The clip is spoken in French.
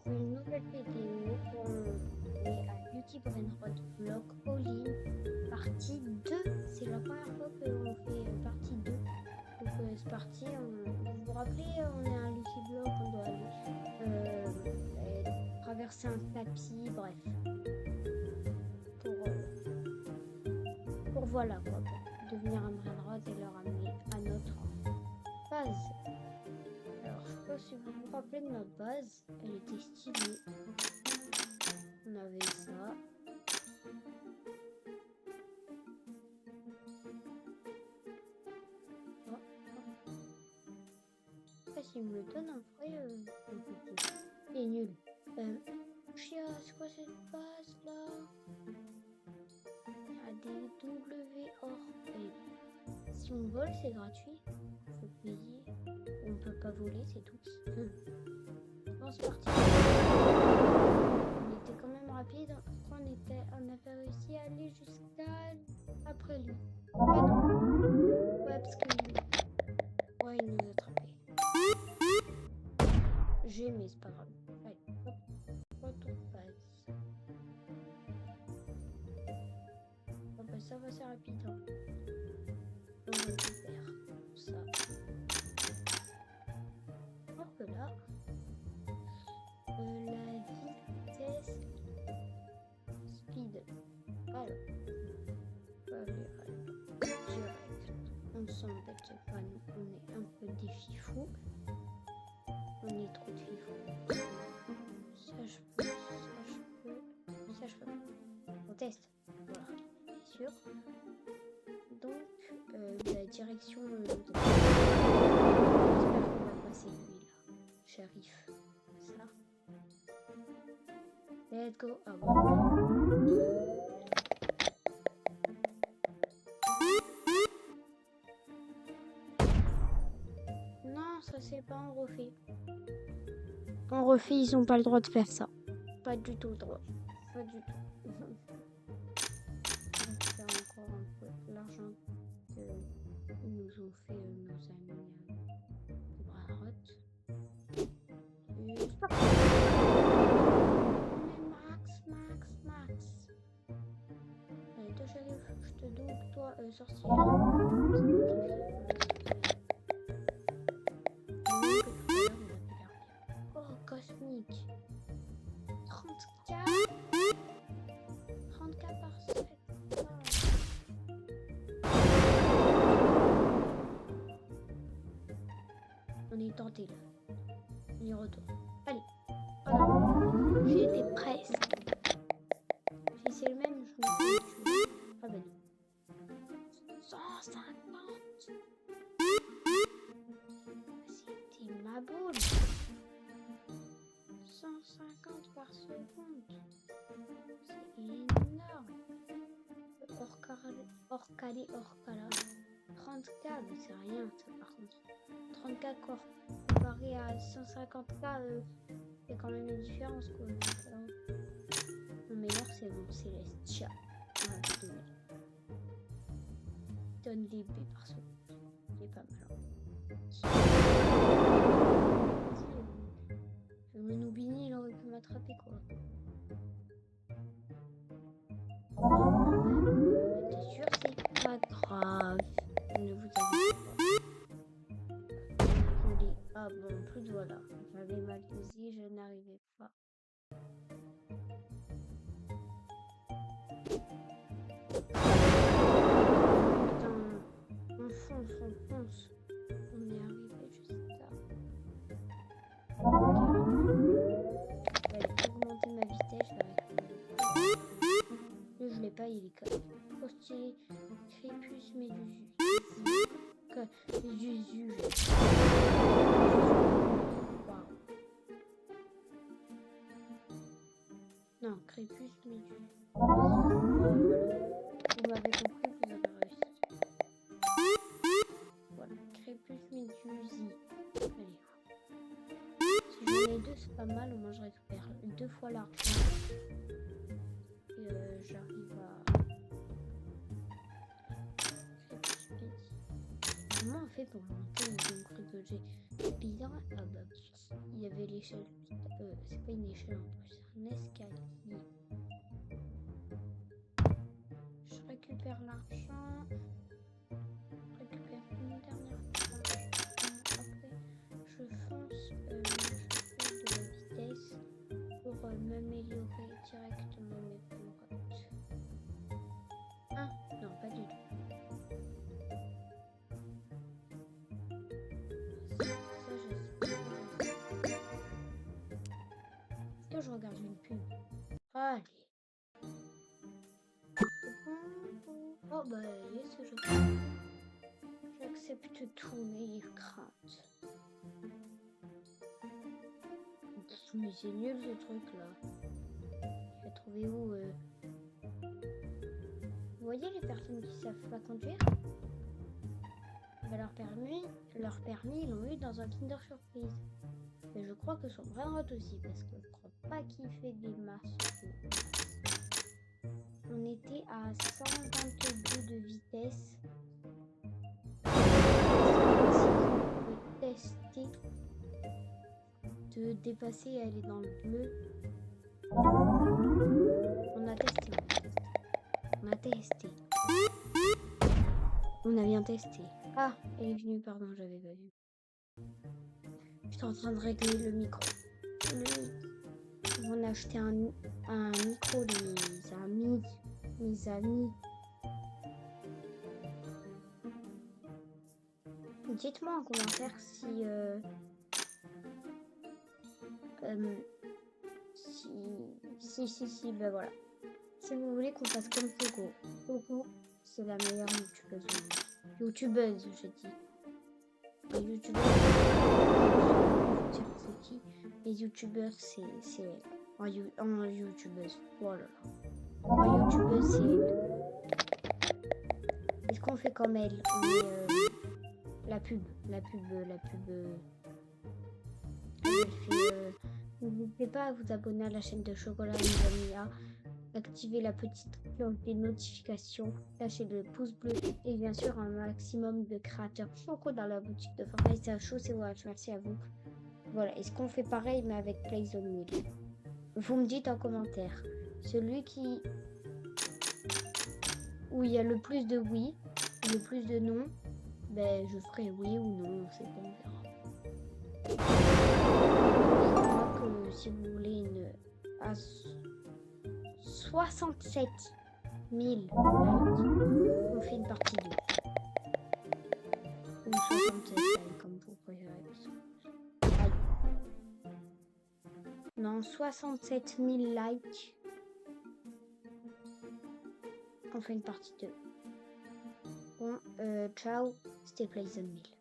une nouvelle vidéo pour à Lucky Brainrot Block All-in partie 2. C'est la première fois qu'on fait partie 2. Donc c'est parti. Vous vous rappelez, on est à Lucky Block, on doit aller traverser un tapis, bref. Pour voilà quoi, pour devenir un Brainrot et le ramener à notre base. Alors, je sais pas si vous vous rappelez de notre base, elle était stylée. On avait ça. Oh, oh. Ah, s'il me le donne en vrai, il est nul. Chia, c'est quoi cette base là? Il y a des W or. Et si on vole, c'est gratuit. Faut payer. On peut pas voler, c'est tout. Bon, c'est parti. On était quand même rapide. On avait réussi à aller jusqu'à après lui. Ah non. Ouais, parce que ouais, il nous a attrapés. J'ai, mais c'est pas grave. Allez, hop, retour base. Bon, bah, ça va, c'est rapide. Hein. On récupère ça. Alors que là, la vitesse speed. Alors, direct. On s'embête pas, nous, on est un peu des fifous. On est trop de fifous. Ça je peux, ça je peux. On teste. Voilà, bien sûr. Donc, la direction. J'espère qu'on va passer lui là. Shérif. Ça. Let's go. Ah bon. Non, ça c'est pas un refait. En refait, ils ont pas le droit de faire ça. Pas du tout le droit. Pas du tout. On va faire encore un peu l'argent qu'ils nous ont fait nos amis Brainrot. Et c'est parti. Max. Allez, toi Shérif, je te double, toi sorcière. Oh, cosmique. 30K. 30K par semaine. On est tenté là. On y retourne. Allez. Oh non. J'ai été presque. Si c'est le même, je me fais. Ah ben non. 150. C'était ma boule. 150 par seconde. C'est énorme. Hors calé. 30K, mais c'est rien ça par contre. 30K comparé à 150K, il y a quand même une différence quoi. Non mais l'or c'est bon, c'est Célestia. Voilà, donne des B par seconde. C'est pas mal. Le Noubini il aurait pu m'attraper quoi. T'es sûr c'est pas grave. Ne vous inquiétez pas. Je dis ah bon plus voilà. J'avais mal visé, je n'arrivais pas. Putain, on fonce. On est arrivé jusqu'à. Je vais augmenter ma vitesse, je l'ai pas, il est quand même postulé Crépus Médusus. Médusus. Wow. Non, Crépus Médusus. Vous m'avez compris, vous avez réussi. Voilà, Crépus Médusi. Allez. Si je mets 2, c'est pas mal, au moins je récupère 2 fois l'argent. Et j'arrive à... Comment on fait pour monter? Ils ont cru que j'ai bizarre. Ah bah, il y avait l'échelle. C'est pas une échelle en plus, c'est un escalier. Je récupère l'argent. Je récupère une dernière fois. Après, je fonce. Je fais de la vitesse pour m'améliorer directement mes points. Ah, non, pas du tout. Est-ce que je regarde une pub? Allez. Oh bah yes, j'accepte tous mes craintes. Mais c'est nul ce truc là. J'ai trouvé où Vous voyez les personnes qui savent pas conduire? Bah, leur permis, ils l'ont eu dans un Kinder Surprise. Mais je crois que son vrai note aussi, parce que je crois pas qu'il fait des masses. On était à 122 de vitesse. On peut tester de dépasser et aller dans le bleu. On a testé. On a bien testé. Ah, elle est venue, pardon, j'avais pas vu. J'étais en train de régler le micro. On a acheté un micro, mes amis. Dites-moi en commentaire si ben voilà. Si vous voulez qu'on fasse comme Coco. Coco, c'est la meilleure youtubeuse du monde. Youtubeuse, je dis. Les youtubeurs, c'est qui? Les youtubeurs, c'est elle. En youtubeuse. Oh là là. En youtubeuse, c'est elle. Est-ce qu'on fait comme elle? On met la pub. Elle fait, n'hésitez pas à vous abonner à la chaîne de Chocolat Mia. Activez la petite cloche des notifications, lâchez le pouce bleu et bien sûr un maximum de créateurs Choco dans la boutique de Fortnite. C'est chaud, c'est Watch, merci à vous. Voilà, est-ce qu'on fait pareil mais avec Playzone 1000? Vous me dites en commentaire. Celui où il y a le plus de oui, le plus de non, ben je ferai oui ou non, c'est bon, on verra. Je crois que si vous voulez à 67 000 likes, on fait une partie 2. Ou 67 likes, comme vous préférez. Non, 67 000 likes. On fait une partie 2. Bon, ciao, c'était Playzone 1000.